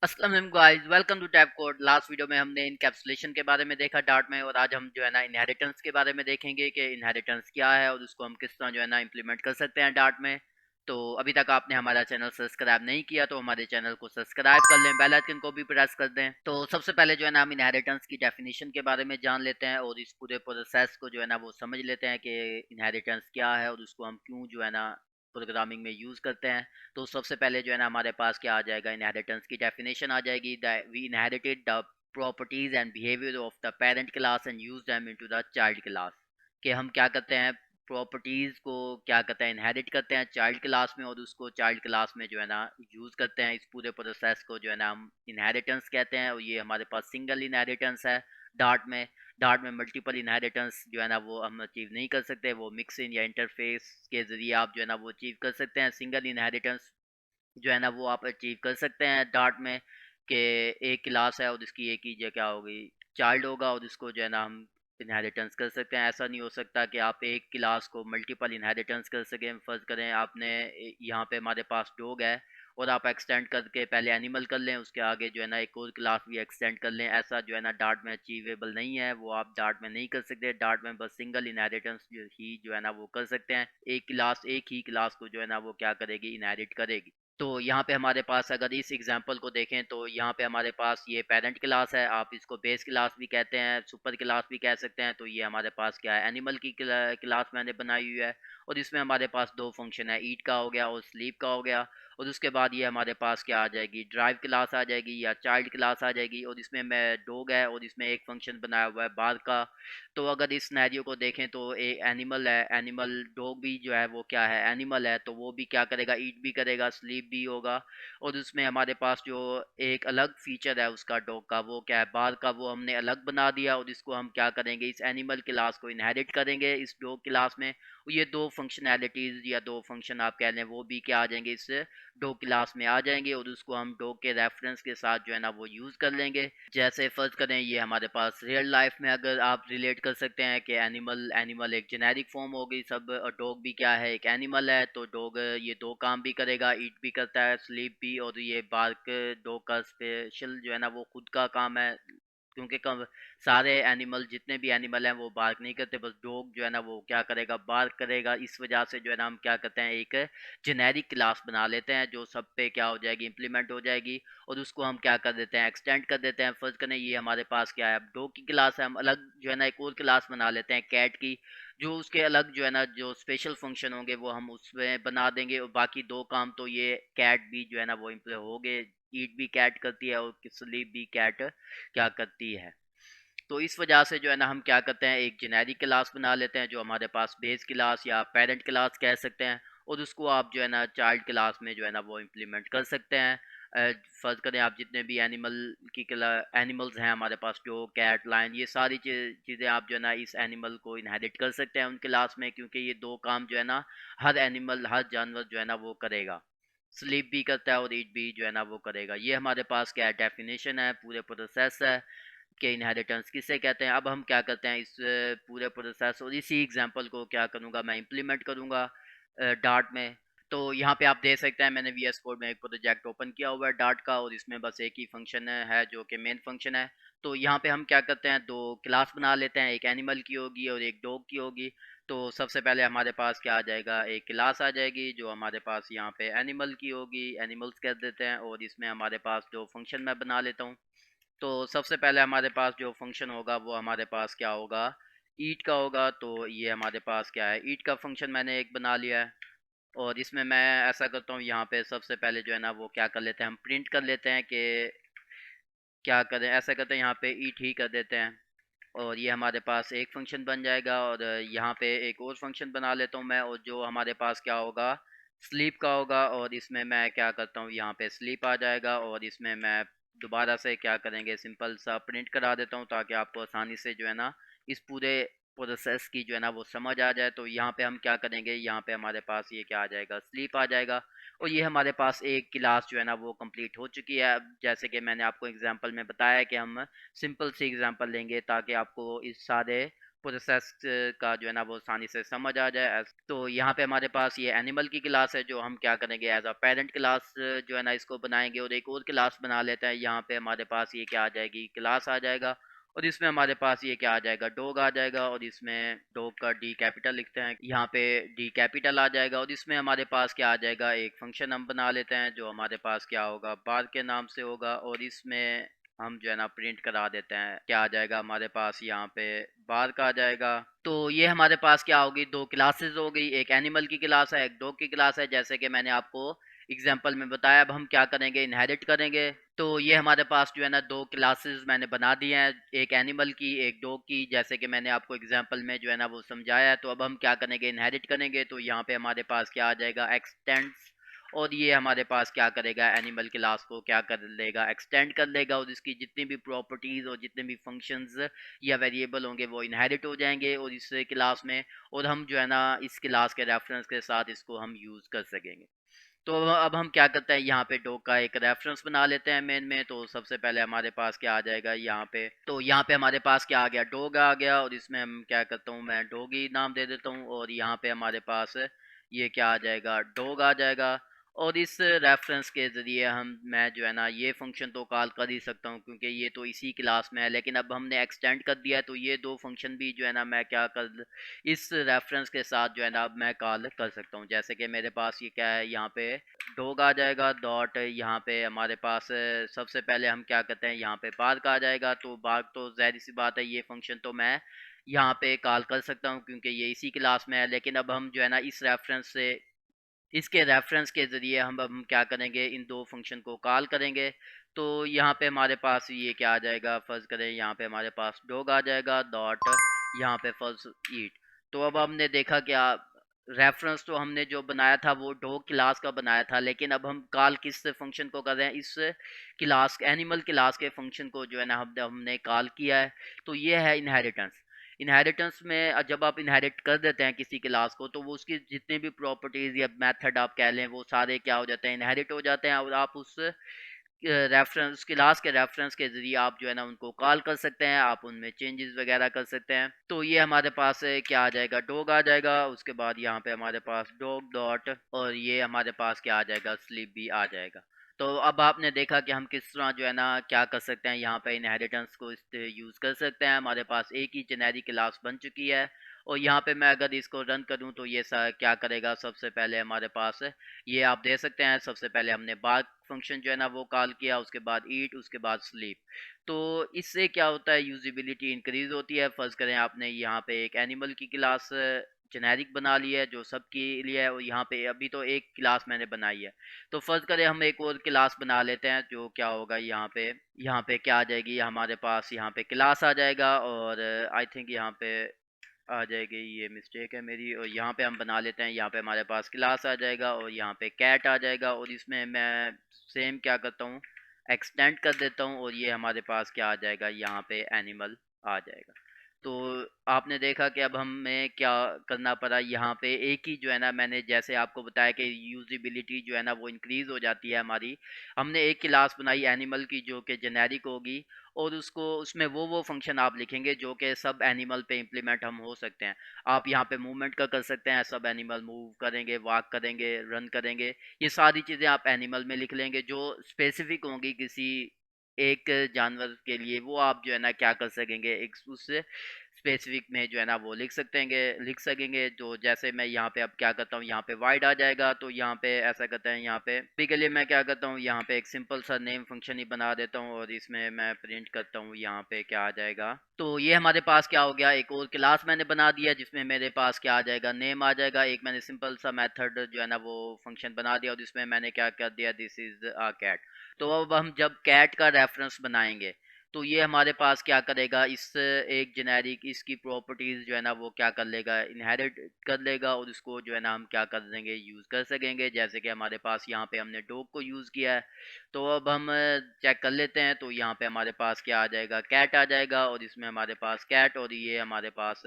अस्सलाम वालेकुम guys, welcome to tab code. Last video में हमने इनकैप्सुलेशन के बारे में देखा डार्ट में, और आज हम जो है ना इनहेरिटेंस के बारे में देखेंगे कि इनहेरिटेंस क्या है और उसको हम किस तरह जो है ना इम्प्लीमेंट कर सकते हैं डार्ट में। तो अभी तक आपने हमारा चैनल सब्सक्राइब नहीं किया तो हमारे चैनल को सब्सक्राइब कर लें, बेल आइकन को भी प्रेस कर दें। तो सबसे पहले जो है ना हम इनहेरिटेंस की डेफिनेशन के बारे में जान लेते हैं और इस पूरे प्रोसेस को जो है ना वो समझ लेते हैं कि इनहेरिटेंस क्या है और उसको हम क्यों जो है ना प्रोग्रामिंग में यूज़ करते हैं। तो सबसे पहले जो है ना हमारे पास क्या आ जाएगा, इनहेरिटेंस की डेफिनेशन आ जाएगी, that we inherited the properties and behaviour of the parent class and use them into the child class. कि हम क्या करते हैं, प्रॉपर्टीज को क्या करते हैं, इनहेरिट करते हैं चाइल्ड क्लास में और उसको चाइल्ड क्लास में जो है ना यूज करते हैं। इस पूरे प्रोसेस को जो है ना हम इनहेरिटेंस कहते हैं, और ये हमारे पास सिंगल इनहेरिटेंस है डार्ट में। डार्ट में मल्टीपल इनहेरिटेंस जो है ना वो हम अचीव नहीं कर सकते, वो मिक्सिंग या इंटरफेस के ज़रिए आप जो है ना वो अचीव कर सकते हैं। सिंगल इनहेरिटेंस जो है ना वो आप अचीव कर सकते हैं डार्ट में, कि एक क्लास है और इसकी एक ही जो क्या होगी, चाइल्ड होगा, और इसको जो है ना हम इनहेरिटेंस कर सकते हैं। ऐसा नहीं हो सकता कि आप एक क्लास को मल्टीपल इनहेरिटेंस कर सकें। फ़र्ज़ करें आपने यहाँ पे हमारे पास डॉग है और आप एक्सटेंड करके पहले एनिमल कर लें, उसके आगे जो है ना एक और क्लास भी एक्सटेंड कर लें। ऐसा जो है ना डार्ट में अचीवेबल नहीं है, वो आप डार्ट में नहीं कर सकते। डार्ट में बस सिंगल इनहेरिटेंस जो है ना वो कर सकते हैं। एक ही क्लास को जो है ना वो क्या करेगी, इनहेरिट करेगी। तो यहाँ पे हमारे पास अगर इस एग्जांपल को देखें तो यहाँ पे हमारे पास ये पेरेंट क्लास है, आप इसको बेस क्लास भी कहते हैं, सुपर क्लास भी कह सकते हैं। तो ये हमारे पास क्या है, एनिमल की क्लास मैंने बनाई हुई है, और इसमें हमारे पास दो फंक्शन है, ईट का हो गया और स्लीप का हो गया। और उसके बाद ये हमारे पास क्या आ जाएगी, ड्राइव क्लास आ जाएगी या चाइल्ड क्लास आ जाएगी, और इसमें मैं डॉग है और इसमें एक फंक्शन बनाया हुआ है बार का। तो अगर इस सिनेरियो को देखें तो एक एनिमल है, एनिमल डॉग भी जो है वो क्या है, एनिमल है, तो वो भी क्या करेगा, ईट भी करेगा, स्लीप भी होगा। और उसमें हमारे पास जो एक अलग फीचर है उसका डॉग का, वो क्या है, बार का, वो हमने अलग बना दिया, और इसको हम क्या करेंगे, इस एनिमल क्लास को इनहेरिट करेंगे इस डॉग क्लास में। ये दो फंक्शनैलिटीज या दो फंक्शन आप कह लें, वो भी क्या आ जाएंगे, इस डॉग क्लास में आ जाएंगे, और उसको हम डॉग के रेफरेंस के साथ जो है ना वो यूज कर लेंगे। जैसे फर्ज करें ये हमारे पास रियल लाइफ में अगर आप रिलेट कर सकते हैं कि एनिमल एनिमल एक जेनेरिक फॉर्म हो गई सब, डॉग भी क्या है, एक एनिमल है। तो डॉग ये दो काम भी करेगा, ईट भी करता है, स्लीप भी, और ये बार्क, डॉग का स्पेशल जो है ना वो खुद का काम है, क्योंकि कम सारे एनिमल, जितने भी एनिमल हैं वो बार्क नहीं करते, बस डॉग जो है ना वो क्या करेगा, बार्क करेगा। इस वजह से जो है ना हम क्या करते हैं, एक जेनेरिक क्लास बना लेते हैं जो सब पे क्या हो जाएगी, इम्प्लीमेंट हो जाएगी, और उसको हम क्या कर देते हैं, एक्सटेंड कर देते हैं। फर्ज करें ये हमारे पास क्या है, अब डॉग की क्लास है, हम अलग जो है ना एक और क्लास बना लेते हैं कैट की, जो उसके अलग जो है ना जो स्पेशल फंक्शन होंगे वो हम उसमें बना देंगे, और बाकी दो काम तो ये कैट भी जो है ना वो इम्प्ले हो गए। ईट भी कैट करती है और स्लीप भी कैट क्या करती है। तो इस वजह से जो है ना हम क्या करते हैं, एक जेनेरिक क्लास बना लेते हैं जो हमारे पास बेस क्लास या पेरेंट क्लास कह सकते हैं, और उसको आप जो है ना चाइल्ड क्लास में जो है ना वो इम्प्लीमेंट कर सकते हैं। फर्ज करें आप जितने भी एनिमल्स हैं हमारे पास, जो कैट, लायन, ये सारी चीज़ें आप जो है ना इस एनिमल को इनहेरिट कर सकते हैं उन क्लास में, क्योंकि ये दो काम जो है ना हर एनिमल, हर जानवर जो है ना वो करेगा, स्लीप भी करता है और ईट भी जो है ना वो करेगा। ये हमारे पास क्या है, डेफिनेशन है, पूरे प्रोसेस है कि इनहेरिटेंस किसे कहते हैं। अब हम क्या करते हैं, इस पूरे प्रोसेस और इसी एग्जांपल को क्या करूँगा, मैं इम्प्लीमेंट करूँगा डार्ट में। तो यहाँ पे आप देख सकते हैं मैंने वीएस कोड में एक प्रोजेक्ट ओपन किया हुआ है डार्ट का, और इसमें बस एक ही फंक्शन है जो कि मेन फंक्शन है। तो यहाँ पे हम क्या करते हैं, दो क्लास बना लेते हैं, एक एनिमल की होगी और एक डॉग की होगी। तो सबसे पहले हमारे पास क्या आ जाएगा, एक क्लास आ जाएगी जो हमारे पास यहाँ पे एनिमल की होगी, एनिमल्स कह देते हैं, और इसमें हमारे पास जो फंक्शन मैं बना लेता हूँ। तो सबसे पहले हमारे पास जो फंक्शन होगा वो हमारे पास क्या होगा, ईट का होगा। तो ये हमारे पास क्या है, ईट का फंक्शन मैंने एक बना लिया है, और इसमें मैं ऐसा करता हूँ, यहाँ पे सबसे पहले जो है ना वो क्या कर लेते हैं, हम प्रिंट कर लेते हैं कि क्या करें, ऐसा करते हैं यहाँ पे ईट ही कर देते हैं, और ये हमारे पास एक फंक्शन बन जाएगा। और यहाँ पे एक और फंक्शन बना लेता हूँ मैं, और जो हमारे पास क्या होगा, स्लीप का होगा, और इसमें मैं क्या करता हूँ, यहाँ पे स्लीप आ जाएगा, और इसमें मैं दोबारा से क्या करेंगे, सिंपल सा प्रिंट करा देता हूँ ताकि आपको आसानी से जो है ना इस पूरे प्रोसेस की जो है ना वो समझ आ जाए। तो यहाँ पे हम क्या करेंगे, यहाँ पे हमारे पास ये क्या आ जाएगा, स्लीप आ जाएगा, और ये हमारे पास एक क्लास जो है ना वो कंप्लीट हो चुकी है। अब जैसे कि मैंने आपको एग्जांपल में बताया कि हम सिंपल सी एग्जांपल लेंगे ताकि आपको इस सारे प्रोसेस का जो है ना वो आसानी से समझ आ जाए। तो यहाँ पे हमारे पास ये एनिमल की क्लास है जो हम क्या करेंगे एज अ पेरेंट क्लास जो है ना इसको बनाएंगे, और एक और क्लास बना लेते हैं। यहाँ पे हमारे पास ये क्या आ जाएगी, क्लास आ जाएगा, और इसमें हमारे पास ये क्या आ जाएगा, डॉग आ जाएगा, और इसमें डॉग का डी कैपिटल लिखते हैं, यहाँ पे डी कैपिटल आ जाएगा, और इसमें हमारे पास क्या आ जाएगा, एक फंक्शन हम बना लेते हैं जो हमारे पास क्या होगा, बार के नाम से होगा, और इसमें हम जो है ना प्रिंट करा देते हैं, क्या आ जाएगा हमारे पास यहाँ पे बार का आ जाएगा। तो ये हमारे पास क्या होगी, दो क्लासेस हो गई, एक एनिमल की क्लास है, एक डॉग की क्लास है, जैसे कि मैंने आपको एग्जाम्पल में बताया। अब हम क्या करेंगे, इनहेरिट करेंगे। तो ये हमारे पास जो है ना दो क्लासेस मैंने बना दी हैं, एक एनिमल की एक डॉग की, जैसे कि मैंने आपको एग्जाम्पल में जो है ना वो समझाया है। तो अब हम क्या करेंगे, इनहेरिट करेंगे। तो यहाँ पे हमारे पास क्या आ जाएगा, एक्सटेंड्स, और ये हमारे पास क्या करेगा, एनिमल क्लास को क्या कर लेगा, एक्सटेंड कर लेगा, और इसकी जितनी भी प्रॉपर्टीज और जितने भी फंक्शंस या वेरिएबल होंगे वो इनहेरिट हो जाएंगे और इस क्लास में, और हम जो है ना इस क्लास के रेफरेंस के साथ इसको हम यूज कर सकेंगे। तो अब हम क्या करते हैं, यहाँ पे डॉग का एक रेफरेंस बना लेते हैं मेन में। तो सबसे पहले हमारे पास क्या आ जाएगा यहाँ पे, तो यहाँ पे हमारे पास क्या आ गया, डॉग आ गया, और इसमें हम क्या करता हूँ, मैं डॉगी नाम दे देता हूँ, और यहाँ पे हमारे पास ये क्या आ जाएगा, डॉग आ जाएगा। और इस रेफरेंस के ज़रिए हम मैं जो है ना ये फंक्शन तो कॉल कर ही सकता हूँ क्योंकि ये तो इसी क्लास में है, लेकिन अब हमने एक्सटेंड कर दिया है तो ये दो फंक्शन भी जो है ना मैं क्या कर इस रेफरेंस के साथ जो है ना अब मैं कॉल कर सकता हूँ। जैसे कि मेरे पास ये क्या है, यहाँ पे डॉग आ जाएगा डॉट, यहाँ पे हमारे पास सबसे पहले हम क्या करते हैं, यहाँ पे बार्क आ जाएगा। तो बार्क तो ज़ाहिर सी बात है, ये फंक्शन तो मैं यहाँ पे कॉल कर सकता हूँ क्योंकि ये इसी क्लास में है। लेकिन अब हम जो है ना इस रेफरेंस से इसके रेफरेंस के ज़रिए हम अब हम क्या करेंगे, इन दो फंक्शन को कॉल करेंगे। तो यहाँ पे हमारे पास ये क्या आ जाएगा, फर्ज करें यहाँ पे हमारे पास डॉग आ जाएगा डॉट, यहाँ पे फर्ज ईट। तो अब हमने देखा क्या, रेफरेंस तो हमने जो बनाया था वो डॉग क्लास का बनाया था, लेकिन अब हम कॉल किस फंक्शन को कर रहे हैं, इस क्लास एनिमल क्लास के फंक्शन को जो है ना हमने कॉल किया है। तो ये है इनहेरिटेंस। इनहेरिटेंस में जब आप इनहेरिट कर देते हैं किसी क्लास को तो वो उसकी जितने भी प्रॉपर्टीज या मेथड आप कह लें वो सारे क्या हो जाते हैं, इनहेरिट हो जाते हैं, और आप उस रेफरेंस क्लास के रेफरेंस के जरिए आप जो है ना उनको कॉल कर सकते हैं, आप उनमें चेंजेस वगैरह कर सकते हैं। तो ये हमारे पास क्या आ जाएगा, डॉग आ जाएगा, उसके बाद यहाँ पे हमारे पास डॉग डॉट, और ये हमारे पास क्या आ जाएगा, स्लीप भी आ जाएगा। तो अब आपने देखा कि हम किस तरह जो है ना क्या कर सकते हैं, यहाँ पे इनहेरिटेंस को इस यूज़ कर सकते हैं। हमारे पास एक ही जेनेरिक क्लास बन चुकी है, और यहाँ पे मैं अगर इसको रन करूँ तो ये क्या करेगा, सबसे पहले हमारे पास ये आप दे सकते हैं, सबसे पहले हमने बार्क फंक्शन जो है ना वो कॉल किया, उसके बाद ईट, उसके बाद स्लीप। तो इससे क्या होता है, यूजिबिलिटी इंक्रीज होती है। फर्ज करें आपने यहाँ पे एक एनिमल की क्लास जेनेरिक बना ली है जो सबके लिए है, और यहाँ पे अभी तो एक क्लास मैंने बनाई है। तो फर्ज करें हम एक और क्लास बना लेते हैं, जो क्या होगा, यहाँ पे क्या आ जाएगी, हमारे पास यहाँ पे क्लास आ जाएगा, और आई थिंक यहाँ पे आ जाएगी, ये मिस्टेक है मेरी, और यहाँ पे हम बना लेते हैं, यहाँ पे हमारे पास क्लास आ जाएगा, और यहाँ पे कैट आ जाएगा, और इसमें मैं सेम क्या करता हूँ, एक्सटेंड कर देता हूँ, और ये हमारे पास क्या आ जाएगा, यहाँ पे एनिमल आ जाएगा। तो आपने देखा कि अब हमें क्या करना पड़ा, यहाँ पे एक ही जो है ना मैंने जैसे आपको बताया कि यूजिबिलिटी जो है ना वो इंक्रीज हो जाती है हमारी। हमने एक क्लास बनाई एनिमल की जो कि जेनेरिक होगी, और उसको उसमें वो फंक्शन आप लिखेंगे जो कि सब एनिमल पे इम्प्लीमेंट हम हो सकते हैं। आप यहाँ पे मूवमेंट का कर सकते हैं, सब एनिमल मूव करेंगे, वॉक करेंगे, रन करेंगे, ये सारी चीज़ें आप एनिमल में लिख लेंगे जो स्पेसिफिक होंगी किसी एक जानवर के लिए, वो आप जो है ना क्या कर सकेंगे, एक उस स्पेसिफिक में जो है ना वो लिख सकेंगे। जो जैसे मैं यहाँ पे अब क्या करता हूँ, यहाँ पे वाइड आ जाएगा, तो यहाँ पे ऐसा करते हैं, यहाँ पे अभी के लिए मैं क्या करता हूँ, यहाँ पे एक सिंपल सा नेम फंक्शन ही बना देता हूँ, और इसमें मैं प्रिंट करता हूँ, यहाँ पे क्या आ जाएगा। तो ये हमारे पास क्या हो गया, एक और क्लास मैंने बना दिया जिसमें मेरे पास क्या आ जाएगा, नेम आ जाएगा। एक मैंने सिंपल सा मेथड जो है ना वो फंक्शन बना दिया, और इसमें मैंने क्या कर दिया, दिस इज अ कैट। तो अब हम जब कैट का रेफरेंस बनाएंगे तो ये हमारे पास क्या करेगा, इस एक जेनेरिक इसकी प्रॉपर्टीज जो है ना वो क्या कर लेगा, इनहेरिट कर लेगा, और इसको जो है ना हम क्या कर देंगे, यूज़ कर सकेंगे। जैसे कि हमारे पास यहाँ पे हमने डॉग को यूज़ किया है। तो अब हम चेक कर लेते हैं, तो यहाँ पे हमारे पास क्या आ जाएगा, कैट आ जाएगा, और इसमें हमारे पास कैट, और ये हमारे पास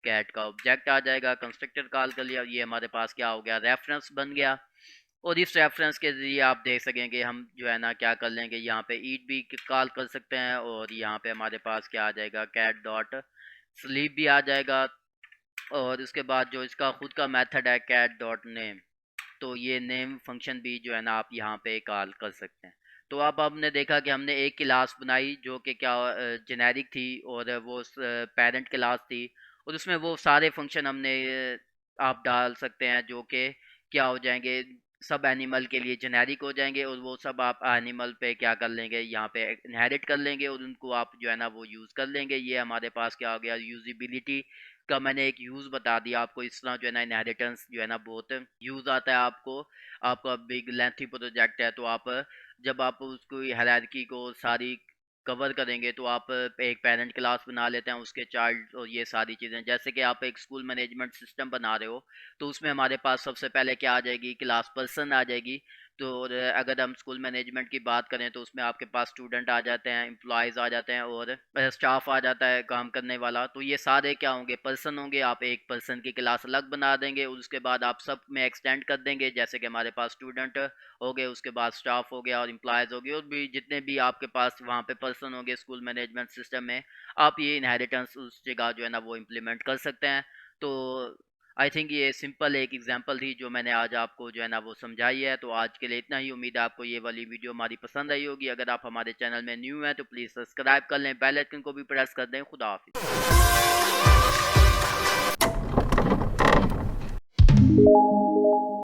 कैट का ऑब्जेक्ट आ जाएगा, कंस्ट्रक्टर कॉल कर लिया, ये हमारे पास क्या हो गया, रेफरेंस बन गया। और इस रेफरेंस के ज़रिए आप देख सकेंगे हम जो है ना क्या कर लेंगे, यहाँ पे ईट भी कॉल कर सकते हैं, और यहाँ पे हमारे पास क्या आ जाएगा, कैट डॉट स्लीप भी आ जाएगा, और उसके बाद जो इसका खुद का मेथड है कैट डॉट नेम, तो ये नेम फंक्शन भी जो है ना आप यहाँ पे कॉल कर सकते हैं। तो अब हमने देखा कि हमने एक क्लास बनाई जो कि क्या जेनेरिक थी, और वो पेरेंट क्लास थी, और उसमें वो सारे फंक्शन हमने आप डाल सकते हैं जो कि क्या हो जाएंगे, सब एनिमल के लिए जेनेरिक हो जाएंगे, और वो सब आप एनिमल पे क्या कर लेंगे, यहाँ पे इनहेरिट कर लेंगे, और उनको आप जो है ना वो यूज़ कर लेंगे। ये हमारे पास क्या हो गया, यूजिबिलिटी का मैंने एक यूज़ बता दिया आपको। इस तरह जो है ना इनहेरिटेंस जो है ना बहुत यूज़ आता है आपको। आपका बिग लेंथी प्रोजेक्ट है, तो आप जब आप उसको हायरार्की को सारी कवर करेंगे, तो आप एक पेरेंट क्लास बना लेते हैं, उसके चाइल्ड और ये सारी चीज़ें। जैसे कि आप एक स्कूल मैनेजमेंट सिस्टम बना रहे हो, तो उसमें हमारे पास सबसे पहले क्या आ जाएगी, क्लास पर्सन आ जाएगी। तो और अगर हम स्कूल मैनेजमेंट की बात करें, तो उसमें आपके पास स्टूडेंट आ जाते हैं, एम्प्लॉयज़ आ जाते हैं, और स्टाफ आ जाता है काम करने वाला। तो ये सारे क्या होंगे, पर्सन होंगे। आप एक पर्सन की क्लास अलग बना देंगे, और उसके बाद आप सब में एक्सटेंड कर देंगे। जैसे कि हमारे पास स्टूडेंट हो गए, उसके बाद स्टाफ हो गया, और एम्प्लॉयज़ हो गए, और भी जितने भी आपके पास वहाँ पे पर्सन होंगे स्कूल मैनेजमेंट सिस्टम में, आप ये इनहेरिटेंस उस जगह जो है ना वो इम्प्लीमेंट कर सकते हैं। तो आई थिंक ये सिंपल एक एग्जांपल थी जो मैंने आज आपको जो है ना वो समझाई है। तो आज के लिए इतना ही। उम्मीद है आपको ये वाली वीडियो हमारी पसंद आई होगी। अगर आप हमारे चैनल में न्यू हैं तो प्लीज़ सब्सक्राइब कर लें, बेल आइकन को भी प्रेस कर दें। खुदा हाफिज़।